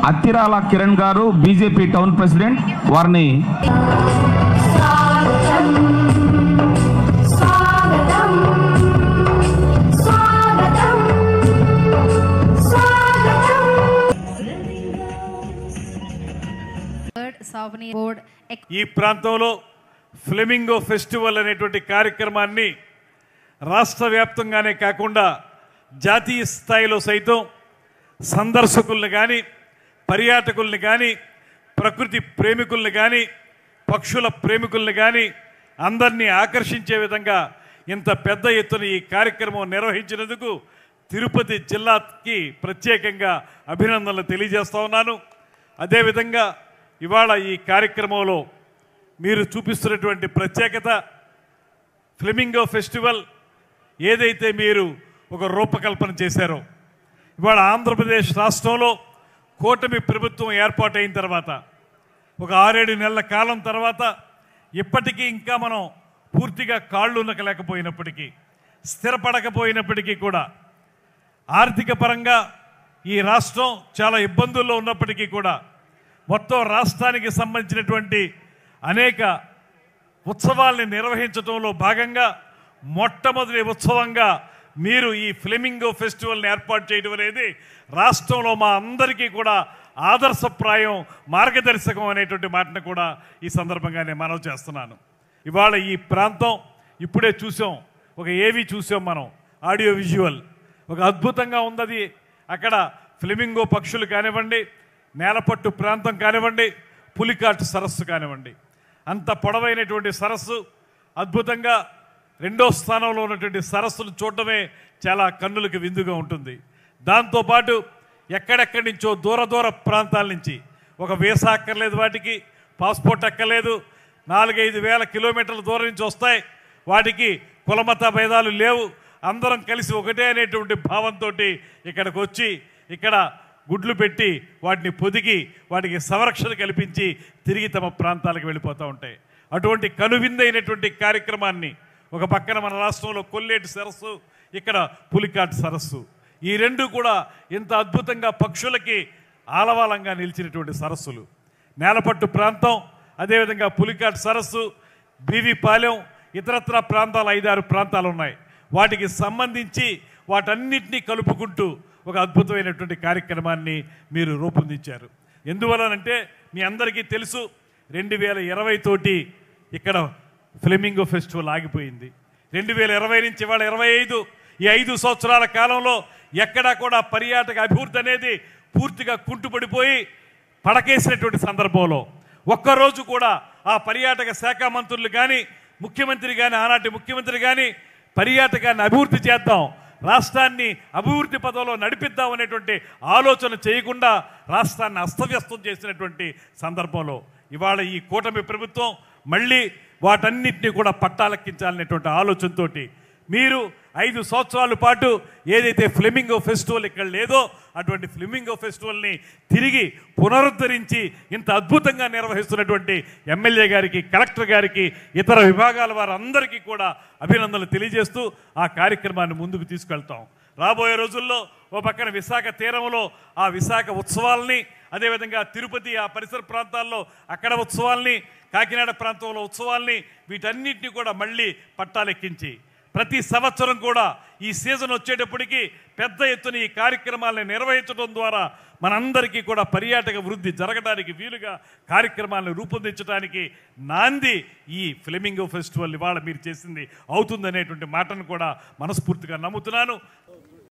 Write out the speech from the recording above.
అత్తిరాల కిరణ్ గారు BJP town president వారిని ఈ ప్రాంతంలో ఫ్లెమింగో ఫెస్టివల్ అనేటువంటి కార్యక్రమాన్ని రాష్ట్ర వ్యాప్తంగానే కాకుండా జాతీయ స్థాయిలో సైతం సందర్శకుల్ని కానీ పర్యాటకుల్ని కానీ ప్రకృతి ప్రేమికుల్ని కానీ పక్షుల ప్రేమికుల్ని కానీ అందరినీ ఆకర్షించే విధంగా ఇంత పెద్ద ఎత్తున ఈ కార్యక్రమం నిర్వహించినందుకు తిరుపతి జిల్లాకి ప్రత్యేకంగా అభినందనలు తెలియజేస్తా ఉన్నాను. అదేవిధంగా ఇవాళ ఈ కార్యక్రమంలో మీరు చూపిస్తున్నటువంటి ప్రత్యేకత ఫ్లెమింగో ఫెస్టివల్ ఏదైతే మీరు ఒక రూపకల్పన చేశారో ఇవాళ ఆంధ్రప్రదేశ్ రాష్ట్రంలో కూటమి ప్రభుత్వం ఏర్పాటైన తర్వాత ఒక 6-7 నెలల కాలం తర్వాత ఇప్పటికీ ఇంకా మనం పూర్తిగా కాళ్ళు నొక్కలేకపోయినప్పటికీ స్థిరపడకపోయినప్పటికీ కూడా ఆర్థిక పరంగా ఈ రాష్ట్రం చాలా ఇబ్బందుల్లో ఉన్నప్పటికీ కూడా మొత్తం రాష్ట్రానికి సంబంధించినటువంటి అనేక ఉత్సవాల్ని నిర్వహించడంలో భాగంగా మొట్టమొదటి ఉత్సవంగా మీరు ఈ ఫ్లెమింగో ఫెస్టివల్ని ఏర్పాటు చేయడం అనేది రాష్ట్రంలో మా అందరికీ కూడా ఆదర్శప్రాయం మార్గదర్శకం అనేటువంటి మాటను కూడా ఈ సందర్భంగా నేను మనవి చేస్తున్నాను. ఇవాళ ఈ ప్రాంతం ఇప్పుడే చూసాం, ఒక ఏవి చూసాం మనం, ఆడియో విజువల్ ఒక అద్భుతంగా ఉన్నది. అక్కడ ఫ్లెమింగో పక్షులు కానివ్వండి, నేలపట్టు ప్రాంతం కానివ్వండి, పులికాటు సరస్సు కానివ్వండి, అంత పొడవైనటువంటి సరస్సు అద్భుతంగా 2వ స్థానంలో ఉన్నటువంటి సరస్సును చూడటమే చాలా కన్నులకు విందుగా ఉంటుంది. దాంతోపాటు ఎక్కడెక్కడి నుంచో దూర ప్రాంతాల నుంచి ఒక వీసా అక్కర్లేదు, వాటికి పాస్పోర్ట్ అక్కర్లేదు, 4-5 వేల కిలోమీటర్ల దూరం నుంచి వస్తాయి. వాటికి కులమత భేదాలు లేవు, అందరం కలిసి ఒకటే అనేటువంటి భావంతో ఇక్కడికి వచ్చి ఇక్కడ గుడ్లు పెట్టి వాటిని పొదిగి వాటికి సంరక్షణ కల్పించి తిరిగి తమ ప్రాంతాలకు వెళ్ళిపోతూ ఉంటాయి. అటువంటి కనువిందైనటువంటి కార్యక్రమాన్ని ఒక పక్కన మన రాష్ట్రంలో కొల్లేటి సరస్సు, ఇక్కడ పులికాటు సరస్సు, ఈ రెండు కూడా ఇంత అద్భుతంగా పక్షులకి ఆలవాలంగా నిలిచినటువంటి సరస్సులు. నేలపట్టు ప్రాంతం, అదేవిధంగా పులికాటు సరస్సు, బీవీపాలెం, ఇతరత్ర ప్రాంతాలు 5-6 ప్రాంతాలు ఉన్నాయి. వాటికి సంబంధించి వాటన్నిటినీ కలుపుకుంటూ ఒక అద్భుతమైనటువంటి కార్యక్రమాన్ని మీరు రూపొందించారు. ఎందువలనంటే మీ అందరికీ తెలుసు 2020 తోటి ఇక్కడ ఫ్లెమింగో ఫెస్టివల్ ఆగిపోయింది. 2020 నుంచి ఇవాళ 25, ఈ 5 సంవత్సరాల కాలంలో ఎక్కడా కూడా పర్యాటక అభివృద్ధి అనేది పూర్తిగా కుంటుపడిపోయి పడకేసినటువంటి సందర్భంలో ఒక్కరోజు కూడా ఆ పర్యాటక శాఖ మంత్రులు కానీ ముఖ్యమంత్రి కానీ ఆనాటి ముఖ్యమంత్రి కానీ పర్యాటకాన్ని అభివృద్ధి చేద్దాం, రాష్ట్రాన్ని అభివృద్ధి పదంలో నడిపిద్దాం అనేటువంటి ఆలోచన చేయకుండా రాష్ట్రాన్ని అస్తవ్యస్తం చేసినటువంటి సందర్భంలో ఇవాళ ఈ కూటమి ప్రభుత్వం మళ్ళీ వాటన్నిటినీ కూడా పట్టాలెక్కించాలనేటువంటి ఆలోచనతో మీరు 5 సంవత్సరాల పాటు ఏదైతే ఫ్లెమింగో ఫెస్టివల్ ఇక్కడ లేదో అటువంటి ఫ్లెమింగో ఫెస్టివల్ని తిరిగి పునరుద్ధరించి ఇంత అద్భుతంగా నిర్వహిస్తున్నటువంటి ఎమ్మెల్యే గారికి, కలెక్టర్ గారికి, ఇతర విభాగాల వారందరికీ కూడా అభినందనలు తెలియజేస్తూ ఆ కార్యక్రమాన్ని ముందుకు తీసుకెళ్తాం. రాబోయే రోజుల్లో ఓ పక్కన విశాఖ తీరంలో ఆ విశాఖ ఉత్సవాల్ని, అదేవిధంగా తిరుపతి ఆ పరిసర ప్రాంతాల్లో అక్కడ ఉత్సవాల్ని, కాకినాడ ప్రాంతంలో ఉత్సవాల్ని, వీటన్నిటిని కూడా మళ్ళీ పట్టాలెక్కించి ప్రతి సంవత్సరం కూడా ఈ సీజన్ వచ్చేటప్పటికి పెద్ద ఎత్తున ఈ కార్యక్రమాలను నిర్వహించడం ద్వారా మనందరికీ కూడా పర్యాటక వృద్ధి జరగడానికి వీలుగా కార్యక్రమాలను రూపొందించడానికి నాంది ఈ ఫ్లెమింగో ఫెస్టివల్ ఇవాళ మీరు చేసింది అవుతుందనేటువంటి మాటను కూడా మనస్ఫూర్తిగా నమ్ముతున్నాను.